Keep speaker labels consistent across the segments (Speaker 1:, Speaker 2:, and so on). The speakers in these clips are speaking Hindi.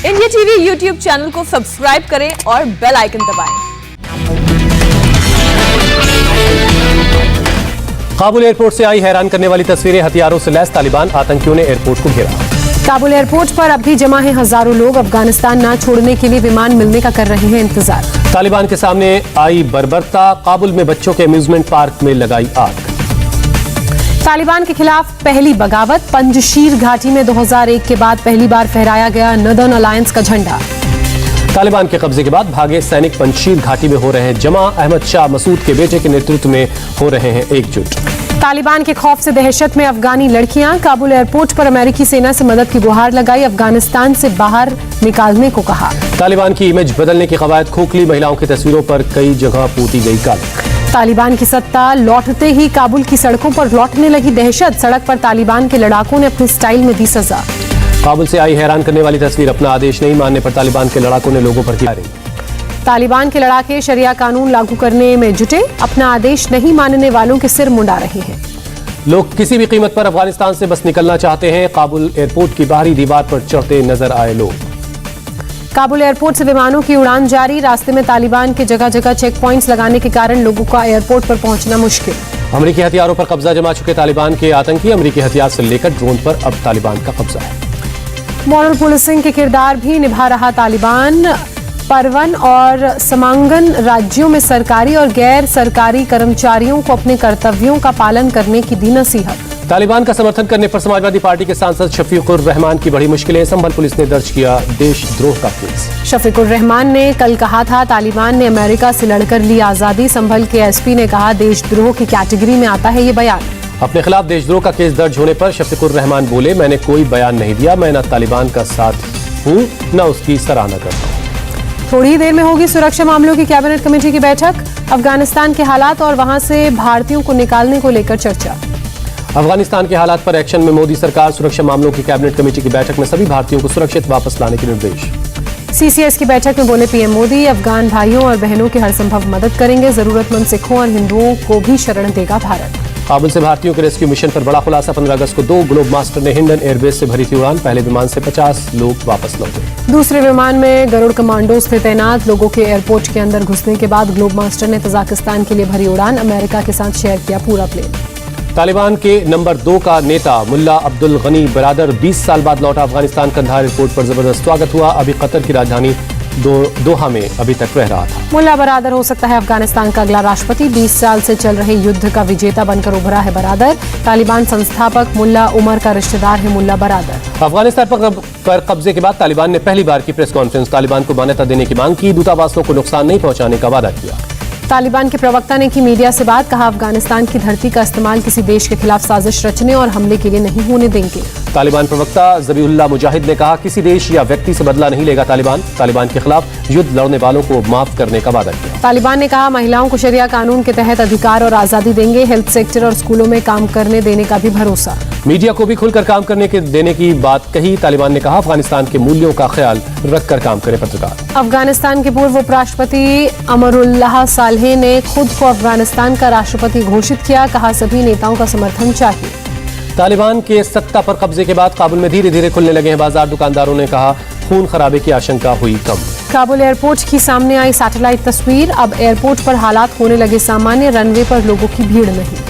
Speaker 1: इंडिया टीवी यूट्यूब चैनल को सब्सक्राइब करें और बेल आइकन दबाएं।
Speaker 2: काबुल एयरपोर्ट से आई हैरान करने वाली तस्वीरें। हथियारों से लैस तालिबान आतंकियों ने एयरपोर्ट को घेरा।
Speaker 3: काबुल एयरपोर्ट पर अब भी जमा है हजारों लोग। अफगानिस्तान न छोड़ने के लिए विमान मिलने का कर रहे हैं इंतजार।
Speaker 2: तालिबान के सामने आई बर्बरता। काबुल में बच्चों के अम्यूजमेंट पार्क में लगाई आग।
Speaker 3: तालिबान के खिलाफ पहली बगावत। पंजशीर घाटी में 2001 के बाद पहली बार फहराया गया नदर्न अलायंस का झंडा।
Speaker 2: तालिबान के कब्जे के बाद भागे सैनिक पंजशीर घाटी में हो रहे हैं जमा। अहमद शाह मसूद के बेटे के नेतृत्व में हो रहे हैं एकजुट।
Speaker 3: तालिबान के खौफ से दहशत में अफगानी लड़कियां। काबुल एयरपोर्ट पर अमेरिकी सेना से मदद की गुहार लगाई। अफगानिस्तान से बाहर निकालने को कहा।
Speaker 2: तालिबान की इमेज बदलने की कवायद। खोखली महिलाओं की तस्वीरों पर कई जगह पोती गई काली।
Speaker 3: तालिबान की सत्ता लौटते ही काबुल की सड़कों पर लौटने लगी दहशत। सड़क पर तालिबान के लड़ाकों ने अपनी स्टाइल में दी सजा।
Speaker 2: काबुल से आई हैरान करने वाली तस्वीर। अपना आदेश नहीं मानने पर तालिबान के लड़ाकों ने लोगों पर की।
Speaker 3: तालिबान के लड़ाके शरिया कानून लागू करने में जुटे। अपना आदेश नहीं मानने वालों के सिर मुंडा रहे हैं।
Speaker 2: लोग किसी भी कीमत पर अफगानिस्तान से बस निकलना चाहते हैं। काबुल एयरपोर्ट की बाहरी दीवार पर चढ़ते नजर आए लोग।
Speaker 3: काबुल एयरपोर्ट से विमानों की उड़ान जारी। रास्ते में तालिबान के जगह जगह चेक पॉइंट्स लगाने के कारण लोगों का एयरपोर्ट पर पहुंचना मुश्किल।
Speaker 2: अमेरिकी हथियारों पर कब्जा जमा चुके तालिबान के आतंकी। अमेरिकी हथियार से लेकर ड्रोन पर अब तालिबान का कब्जा है।
Speaker 3: मॉरल पुलिसिंग के किरदार भी निभा रहा तालिबान। परवन और समांगन राज्यों में सरकारी और गैर सरकारी कर्मचारियों को अपने कर्तव्यों का पालन करने की दी नसीहत।
Speaker 2: तालिबान का समर्थन करने पर समाजवादी पार्टी के सांसद शफीकुर रहमान की बड़ी मुश्किलें। संभल पुलिस ने दर्ज किया देशद्रोह का केस।
Speaker 3: शफीकुर रहमान ने कल कहा था तालिबान ने अमेरिका से लड़कर ली आजादी। संभल के एसपी ने कहा देशद्रोह की कैटेगरी में आता है ये बयान।
Speaker 2: अपने खिलाफ देशद्रोह का केस दर्ज होने पर शफीकुर रहमान बोले, मैंने कोई बयान नहीं दिया। मैं न तालिबान का साथ हूँ न उसकी सराहना करता हूँ।
Speaker 3: थोड़ी ही देर में होगी सुरक्षा मामलों की कैबिनेट कमेटी की बैठक। अफगानिस्तान के हालात और वहां से भारतीयों को निकालने को लेकर चर्चा।
Speaker 2: अफगानिस्तान के हालात पर एक्शन में मोदी सरकार। सुरक्षा मामलों की कैबिनेट कमेटी की बैठक में सभी भारतीयों को सुरक्षित वापस लाने के निर्देश।
Speaker 3: सीसीएस की बैठक में बोले पीएम मोदी, अफगान भाइयों और बहनों की हर संभव मदद करेंगे। जरूरतमंद सिखों और हिंदुओं को भी शरण देगा भारत।
Speaker 2: काबुल से भारतीयों के रेस्क्यू मिशन पर बड़ा खुलासा। 15 अगस्त को 2 ग्लोब मास्टर ने हिंडन एयरबेस से भरी थी उड़ान। पहले विमान से 50 लोग वापस लौटे।
Speaker 3: दूसरे विमान में गरुड़ कमांडोज थे तैनात। लोगों के एयरपोर्ट के अंदर घुसने के बाद ग्लोब मास्टर ने तजाकिस्तान के लिए भरी उड़ान। अमेरिका के साथ शेयर किया पूरा प्लेन।
Speaker 2: तालिबान के नंबर 2 का नेता मुल्ला अब्दुल गनी बरादर 20 साल बाद लौटा। अफगानिस्तान कंधार एयरपोर्ट पर जबरदस्त स्वागत हुआ। अभी कतर की राजधानी दोहा में अभी तक रह रहा था।
Speaker 3: मुल्ला बरादर हो सकता है अफगानिस्तान का अगला राष्ट्रपति। 20 साल से चल रहे युद्ध का विजेता बनकर उभरा है बरादर। तालिबान संस्थापक मुल्ला उमर का रिश्तेदार है मुल्ला बरादर।
Speaker 2: अफगानिस्तान पर कब्जे के बाद तालिबान ने पहली बार की प्रेस कॉन्फ्रेंस। तालिबान को मान्यता देने की मांग की। दूतावासों को नुकसान नहीं पहुंचाने का वादा किया।
Speaker 3: तालिबान के प्रवक्ता ने की मीडिया से बात। कहा अफगानिस्तान की धरती का इस्तेमाल किसी देश के खिलाफ साजिश रचने और हमले के लिए नहीं होने देंगे।
Speaker 2: तालिबान प्रवक्ता ज़बीहुल्लाह मुजाहिद ने कहा किसी देश या व्यक्ति से बदला नहीं लेगा तालिबान के खिलाफ युद्ध लड़ने वालों को माफ करने का वादा किया।
Speaker 3: तालिबान ने कहा महिलाओं को शरिया कानून के तहत अधिकार और आजादी देंगे। हेल्थ सेक्टर और स्कूलों में काम करने देने का भी भरोसा।
Speaker 2: मीडिया को भी खुलकर काम करने के देने की बात कही। तालिबान ने कहा अफगानिस्तान के मूल्यों का ख्याल रखकर काम करे पत्रकार।
Speaker 3: अफगानिस्तान के पूर्व उपराष्ट्रपति अमरुल्लाह सालेह ने खुद को अफगानिस्तान का राष्ट्रपति घोषित किया। कहा सभी नेताओं का समर्थन चाहिए।
Speaker 2: तालिबान के सत्ता पर कब्जे के बाद काबुल में धीरे धीरे खुलने लगे हैं बाजार। दुकानदारों ने कहा खून खराबे की आशंका हुई कम।
Speaker 3: काबुल एयरपोर्ट की सामने आई सैटेलाइट तस्वीर। अब एयरपोर्ट पर हालात होने लगे सामान्य। रनवे पर लोगों की भीड़ नहीं।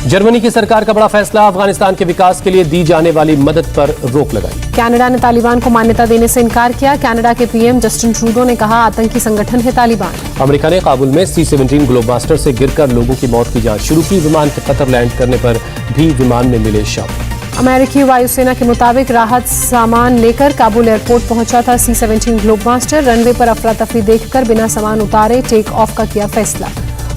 Speaker 2: जर्मनी की सरकार का बड़ा फैसला। अफगानिस्तान के विकास के लिए दी जाने वाली मदद पर रोक लगाई।
Speaker 3: कनाडा ने तालिबान को मान्यता देने से इनकार किया। कनाडा के पीएम जस्टिन ट्रूडो ने कहा आतंकी संगठन है तालिबान।
Speaker 2: अमेरिका ने काबुल में C-17 ग्लोब मास्टर से गिरकर लोगों की मौत की जांच शुरू की। विमान के कतर लैंड करने पर भी विमान में मिले शव।
Speaker 3: अमेरिकी वायुसेना के मुताबिक राहत सामान लेकर काबुल एयरपोर्ट पहुंचा था C-17 ग्लोब मास्टर। रनवे पर अफरा तफरी देखकर बिना सामान उतारे टेक ऑफ का किया फैसला।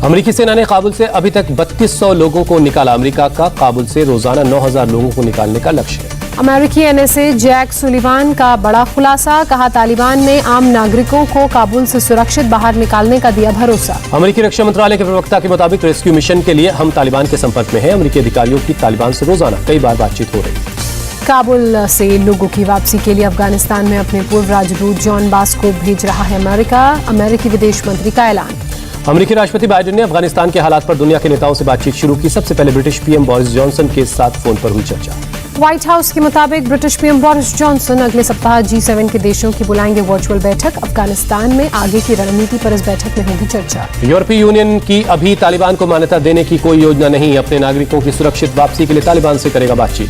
Speaker 2: अमेरिकी सेना ने काबुल से अभी तक 3200 लोगों को निकाला। अमेरिका का काबुल से रोजाना 9000 लोगों को निकालने का लक्ष्य है।
Speaker 3: अमेरिकी एनएसए जैक सुलिवान का बड़ा खुलासा। कहा तालिबान ने आम नागरिकों को काबुल से सुरक्षित बाहर निकालने का दिया भरोसा।
Speaker 2: अमेरिकी रक्षा मंत्रालय के प्रवक्ता के मुताबिक रेस्क्यू मिशन के लिए हम तालिबान के संपर्क में हैं। अमेरिकी अधिकारियों की तालिबान से रोजाना कई बार बातचीत हो रही है।
Speaker 3: काबुल से लोगों की वापसी के लिए अफगानिस्तान में अपने पूर्व राजदूत जॉन बास को भेज रहा है अमेरिका। अमेरिकी विदेश मंत्री का ऐलान।
Speaker 2: अमेरिकी राष्ट्रपति बाइडेन ने अफगानिस्तान के हालात पर दुनिया के नेताओं से बातचीत शुरू की। सबसे पहले ब्रिटिश पीएम बोरिस जॉनसन के साथ फोन पर हुई चर्चा।
Speaker 3: व्हाइट हाउस के मुताबिक ब्रिटिश पीएम बोरिस जॉनसन अगले सप्ताह G7 के देशों की बुलाएंगे वर्चुअल बैठक। अफगानिस्तान में आगे की रणनीति पर इस बैठक में होगी चर्चा।
Speaker 2: यूरोपीय यूनियन की अभी तालिबान को मान्यता देने की कोई योजना नहीं, अपने नागरिकों की सुरक्षित वापसी के लिए तालिबान से करेगा बातचीत।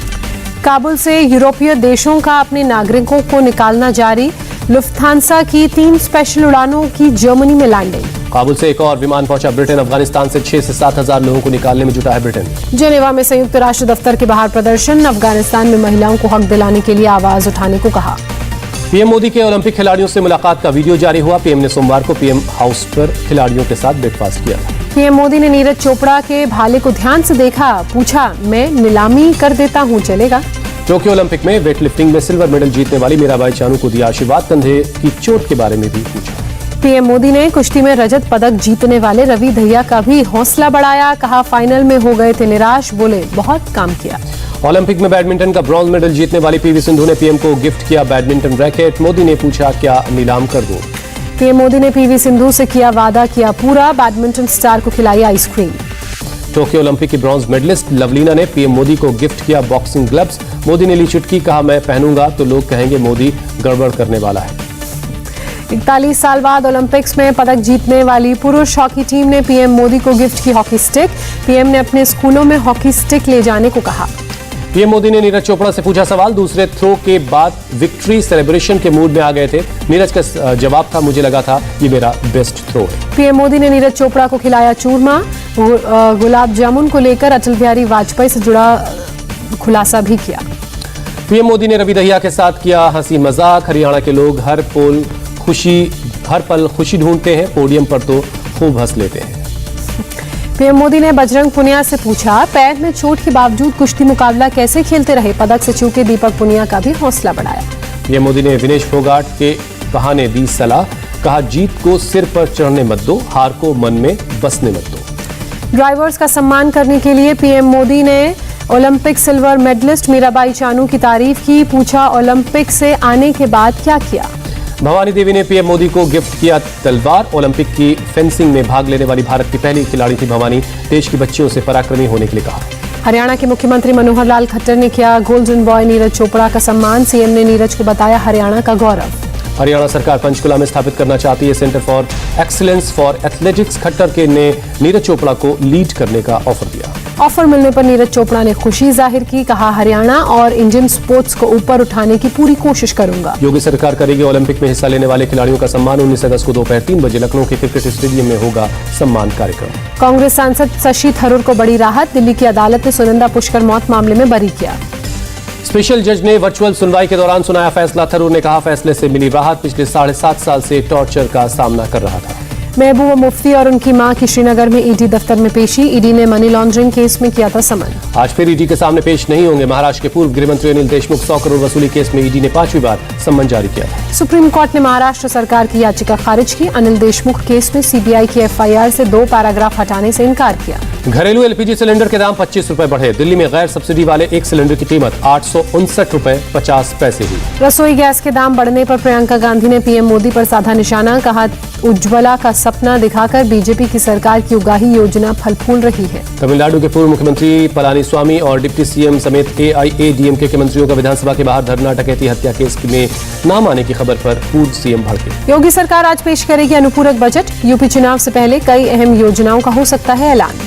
Speaker 3: काबुल से यूरोपीय देशों का अपने नागरिकों को निकालना जारी। लुफ्थांसा की 3 स्पेशल उड़ानों की जर्मनी में लैंडिंग।
Speaker 2: काबुल से एक और विमान पहुंचा ब्रिटेन। अफगानिस्तान से 6 से 7 हजार लोगों को निकालने में जुटा है ब्रिटेन।
Speaker 3: जेनेवा में संयुक्त राष्ट्र दफ्तर के बाहर प्रदर्शन। अफगानिस्तान में महिलाओं को हक दिलाने के लिए आवाज उठाने को कहा।
Speaker 2: पीएम मोदी के ओलंपिक खिलाड़ियों से मुलाकात का वीडियो जारी हुआ। पीएम ने सोमवार को पीएम हाउस पर खिलाड़ियों के साथ ब्रेकफास्ट किया।
Speaker 3: पीएम मोदी ने नीरज चोपड़ा के भाले को ध्यान से देखा, पूछा मैं नीलामी कर देता हूं, चलेगा?
Speaker 2: टोक्यो ओलंपिक में वेटलिफ्टिंग में सिल्वर मेडल जीतने वाली मीराबाई चानू को दिया आशीर्वाद। कंधे की चोट के बारे में भी पूछा।
Speaker 3: पीएम मोदी ने कुश्ती में रजत पदक जीतने वाले रवि दहिया का भी हौसला बढ़ाया। कहा फाइनल में हो गए थे निराश, बोले बहुत काम किया।
Speaker 2: ओलंपिक में बैडमिंटन का ब्रॉन्ज मेडल जीतने वाली पीवी सिंधु ने पीएम को गिफ्ट किया बैडमिंटन रैकेट। मोदी ने पूछा क्या नीलाम कर दूं?
Speaker 3: पीएम मोदी ने पीवी सिंधु से किया वादा, किया पूरा। बैडमिंटन स्टार को खिलाई आइसक्रीम।
Speaker 2: टोक्यो ओलंपिक की ब्रॉन्ज मेडलिस्ट लवलीना ने पीएम मोदी को गिफ्ट किया बॉक्सिंग ग्लव्स। मोदी ने ली चुटकी, कहा मैं पहनूंगा तो लोग कहेंगे मोदी गड़बड़ करने वाला है।
Speaker 3: 41 साल बाद ओलंपिक्स में पदक जीतने वाली पुरुष हॉकी टीम ने पीएम मोदी को गिफ्ट की हॉकी स्टिक। पीएम ने अपने स्कूलों में हॉकी स्टिक ले जाने को कहा।
Speaker 2: पीएम मोदी ने नीरज चोपड़ा से पूछा सवाल। दूसरे थ्रो के बाद विक्ट्री सेलिब्रेशन के मूड में आ गए थे। नीरज का जवाब था मुझे लगा था ये मेरा बेस्ट थ्रो है।
Speaker 3: पीएम मोदी ने नीरज चोपड़ा को खिलाया चूरमा। गुलाब जामुन को लेकर अटल बिहारी वाजपेयी से जुड़ा खुलासा भी किया।
Speaker 2: पीएम मोदी ने रवि दहिया के साथ किया हंसी मजाक। हरियाणा के लोग हर पल खुशी ढूंढते हैं, पोडियम पर तो खूब हंस लेते हैं।
Speaker 3: पीएम मोदी ने बजरंग पुनिया से पूछा पैर में चोट के बावजूद कुश्ती मुकाबला कैसे खेलते रहे। पदक से चूके दीपक पुनिया का भी हौसला बढ़ाया।
Speaker 2: पीएम मोदी ने विनेश फोगाट के बहाने दी सलाह। कहा जीत को सिर पर चढ़ने मत दो, हार को मन में बसने मत दो।
Speaker 3: ड्राइवर्स का सम्मान करने के लिए पीएम मोदी ने Olympic silver medallist Mirabai Chanu की तारीफ की। पूछा ओलंपिक से आने के बाद क्या किया।
Speaker 2: भवानी देवी ने पीएम मोदी को गिफ्ट किया तलवार। ओलंपिक की फेंसिंग में भाग लेने वाली भारत की पहली खिलाड़ी थी भवानी। देश की बच्चियों से पराक्रमी होने के लिए कहा।
Speaker 3: हरियाणा के मुख्यमंत्री मनोहर लाल खट्टर ने किया गोल्डन बॉय नीरज चोपड़ा का सम्मान। सीएम ने नीरज को बताया हरियाणा का गौरव।
Speaker 2: हरियाणा सरकार पंचकुला में स्थापित करना चाहती है centre for excellence for athletics. Khattar ने नीरज चोपड़ा को लीड करने का ऑफर दिया।
Speaker 3: ऑफर मिलने पर नीरज चोपड़ा ने खुशी जाहिर की। कहा हरियाणा और इंडियन स्पोर्ट्स को ऊपर उठाने की पूरी कोशिश करूंगा।
Speaker 2: योगी सरकार करेगी ओलंपिक में हिस्सा लेने वाले खिलाड़ियों का सम्मान। 19 अगस्त को दोपहर 3 बजे लखनऊ के क्रिकेट स्टेडियम में होगा सम्मान कार्यक्रम।
Speaker 3: कांग्रेस सांसद शशि थरूर को बड़ी राहत। दिल्ली की अदालत ने सुनंदा पुष्कर मौत मामले में बरी किया।
Speaker 2: स्पेशल जज ने वर्चुअल सुनवाई के दौरान सुनाया फैसला। थरूर ने कहा फैसले से मिली राहत। पिछले 7.5 साल से टॉर्चर का सामना कर रहा था।
Speaker 3: महबूबा मुफ्ती और उनकी मां की श्रीनगर में ईडी दफ्तर में पेशी। ईडी ने मनी लॉन्ड्रिंग केस में किया था समन।
Speaker 2: आज फिर ईडी के सामने पेश नहीं होंगे। महाराष्ट्र के पूर्व गृह मंत्री अनिल देशमुख 100 करोड़ वसूली केस में ईडी ने 5वीं बार सम्मन जारी किया था।
Speaker 3: सुप्रीम कोर्ट ने महाराष्ट्र सरकार की याचिका खारिज की। अनिल देशमुख केस में सीबीआई की एफआईआर से 2 पैराग्राफ हटाने से इनकार किया।
Speaker 2: घरेलू एलपीजी सिलेंडर के दाम 25 रुपए बढ़े। दिल्ली में गैर सब्सिडी वाले एक सिलेंडर की कीमत 859 रुपए 50 पैसे हुई।
Speaker 3: रसोई गैस के दाम बढ़ने पर प्रियंका गांधी ने पीएम मोदी पर साधा निशाना। कहा उज्ज्वला का सपना दिखाकर बीजेपी की सरकार की उगाही योजना फल फूल रही है।
Speaker 2: तमिलनाडु के पूर्व मुख्यमंत्री पलानीस्वामी और डिप्टी सीएम समेत एआईएडीएमके के मंत्रियों का विधानसभा के बाहर धरना। डकैती हत्या केस में नाम आने की खबर पर पूर्व सीएम भड़के।
Speaker 3: योगी सरकार आज पेश करेगी अनुपूरक बजट। यूपी चुनाव से पहले कई अहम योजनाओं का हो सकता है ऐलान।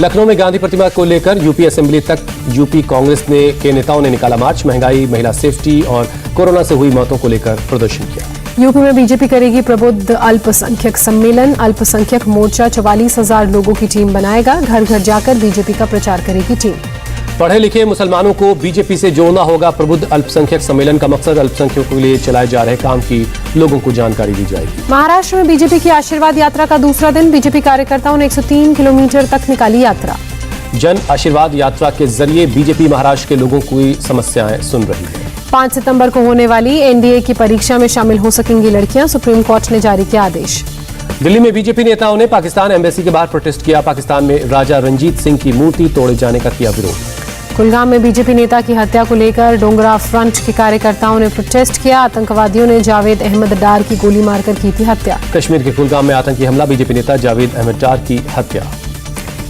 Speaker 2: लखनऊ में गांधी प्रतिमा को लेकर यूपी असेंबली तक यूपी कांग्रेस के नेताओं ने निकाला मार्च। महंगाई, महिला सेफ्टी और कोरोना से हुई मौतों को लेकर प्रदर्शन किया।
Speaker 3: यूपी में बीजेपी करेगी प्रबुद्ध अल्पसंख्यक सम्मेलन। अल्पसंख्यक मोर्चा 44,000 लोगों की टीम बनाएगा। घर घर जाकर बीजेपी का प्रचार करेगी टीम।
Speaker 2: पढ़े लिखे मुसलमानों को बीजेपी से जोड़ना होगा। प्रबुद्ध अल्पसंख्यक सम्मेलन का मकसद अल्पसंख्यकों के लिए चलाए जा रहे काम की लोगों को जानकारी दी जाएगी।
Speaker 3: महाराष्ट्र में बीजेपी की आशीर्वाद यात्रा का दूसरा दिन। बीजेपी कार्यकर्ताओं ने 103 किलोमीटर तक निकाली यात्रा।
Speaker 2: जन आशीर्वाद यात्रा के जरिए बीजेपी महाराष्ट्र के लोगों की समस्याएं सुन रही है।
Speaker 3: 5 सितंबर को होने वाली एनडीए की परीक्षा में शामिल हो सकेंगी लड़कियां। सुप्रीम कोर्ट ने जारी किया आदेश।
Speaker 2: दिल्ली में बीजेपी नेताओं ने पाकिस्तान एम्बेसी के बाहर प्रोटेस्ट किया। पाकिस्तान में राजा रंजीत सिंह की मूर्ति तोड़े जाने का किया विरोध।
Speaker 3: कुलगाम में बीजेपी नेता की हत्या को लेकर डोंगरा फ्रंट के कार्यकर्ताओं ने प्रोटेस्ट किया। आतंकवादियों ने जावेद अहमद डार की गोली मारकर की थी हत्या।
Speaker 2: कश्मीर के कुलगाम में आतंकी हमला। बीजेपी नेता जावेद अहमद डार की हत्या।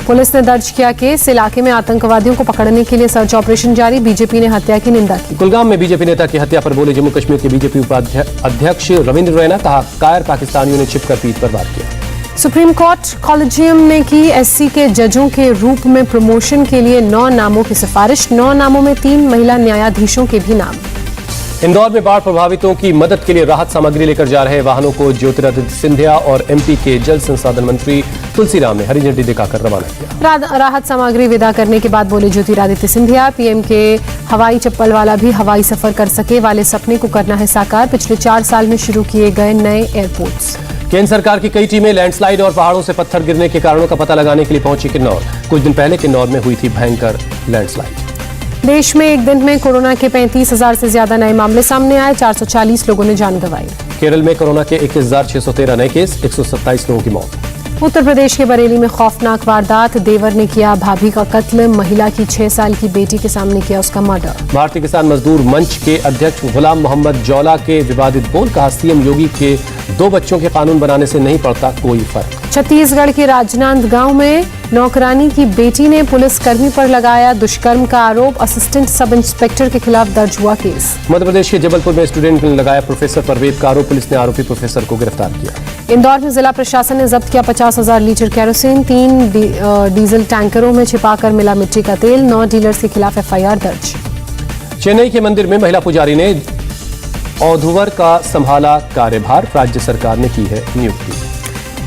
Speaker 3: पुलिस ने दर्ज किया केस। इलाके में आतंकवादियों को पकड़ने के लिए सर्च ऑपरेशन जारी। बीजेपी ने हत्या की निंदा की।
Speaker 2: कुलगाम में बीजेपी नेता की हत्या पर बोले जम्मू कश्मीर के बीजेपी उपाध्यक्ष रविंद्र रैना, कहा कायर पाकिस्तानियों ने छिपकर पीठ पर वार किया।
Speaker 3: सुप्रीम कोर्ट कॉलेजियम ने की एससी के जजों के रूप में प्रमोशन के लिए 9 नामों की सिफारिश। 9 नामों में 3 महिला न्यायाधीशों के भी नाम।
Speaker 2: इंदौर में बाढ़ प्रभावितों की मदद के लिए राहत सामग्री लेकर जा रहे वाहनों को ज्योतिरादित्य सिंधिया और एमपी के जल संसाधन मंत्री तुलसीराम ने हरी झंडी दिखाकर रवाना किया।
Speaker 3: राहत सामग्री विदा करने के बाद बोले ज्योतिरादित्य सिंधिया, पीएम के हवाई चप्पल वाला भी हवाई सफर कर सके वाले सपने को करना है साकार। पिछले 4 साल में शुरू किए गए नए एयरपोर्ट्स।
Speaker 2: केंद्र सरकार की कई टीमें लैंडस्लाइड और पहाड़ों से पत्थर गिरने के कारणों का पता लगाने के लिए पहुंची किन्नौर। कुछ दिन पहले किन्नौर में हुई थी भयंकर लैंडस्लाइड।
Speaker 3: देश में एक दिन में कोरोना के 35,000 से ज्यादा नए मामले सामने आए। 440 लोगों ने जान गंवाई।
Speaker 2: केरल में कोरोना के 21,613 नए केस, 127 लोगों की मौत।
Speaker 3: उत्तर प्रदेश के बरेली में खौफनाक वारदात। देवर ने किया भाभी का कत्ल। महिला की 6 साल की बेटी के सामने किया उसका मर्डर।
Speaker 2: भारतीय किसान मजदूर मंच के अध्यक्ष गुलाम मोहम्मद जौला के विवादित बोल, कहा सीएम योगी के 2 बच्चों के कानून बनाने से नहीं पड़ता कोई फर्क।
Speaker 3: छत्तीसगढ़ के राजनांदगांव में नौकरानी की बेटी ने पुलिसकर्मी पर लगाया दुष्कर्म का आरोप। असिस्टेंट सब इंस्पेक्टर के खिलाफ दर्ज हुआ केस।
Speaker 2: मध्य प्रदेश के जबलपुर में स्टूडेंट ने लगाया प्रोफेसर पर रेप का आरोप। पुलिस ने आरोपी प्रोफेसर को गिरफ्तार किया।
Speaker 3: इंदौर में जिला प्रशासन ने जब्त किया 50,000 लीटर केरोसिन। 3 डीजल टैंकरों में छिपाकर मिला मिट्टी का तेल। 9 डीलर्स के खिलाफ एफआईआर दर्ज।
Speaker 2: चेन्नई के मंदिर में महिला पुजारी ने औधुवर का संभाला कार्यभार। राज्य सरकार ने की है नियुक्ति।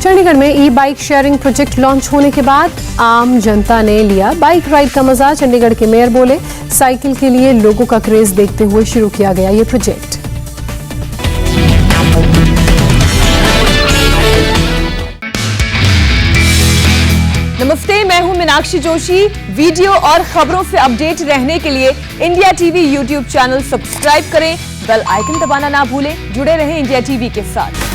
Speaker 3: चंडीगढ़ में ई बाइक शेयरिंग प्रोजेक्ट लॉन्च होने के बाद आम जनता ने लिया बाइक राइड का मजा। चंडीगढ़ के मेयर बोले साइकिल के लिए लोगों का क्रेज देखते हुए शुरू किया गया ये प्रोजेक्ट।
Speaker 1: नमस्ते, मैं हूं मीनाक्षी जोशी। वीडियो और खबरों से अपडेट रहने के लिए India TV YouTube channel subscribe करें, बेल आइकन दबाना ना भूलें। जुड़े रहें इंडिया टीवी के साथ।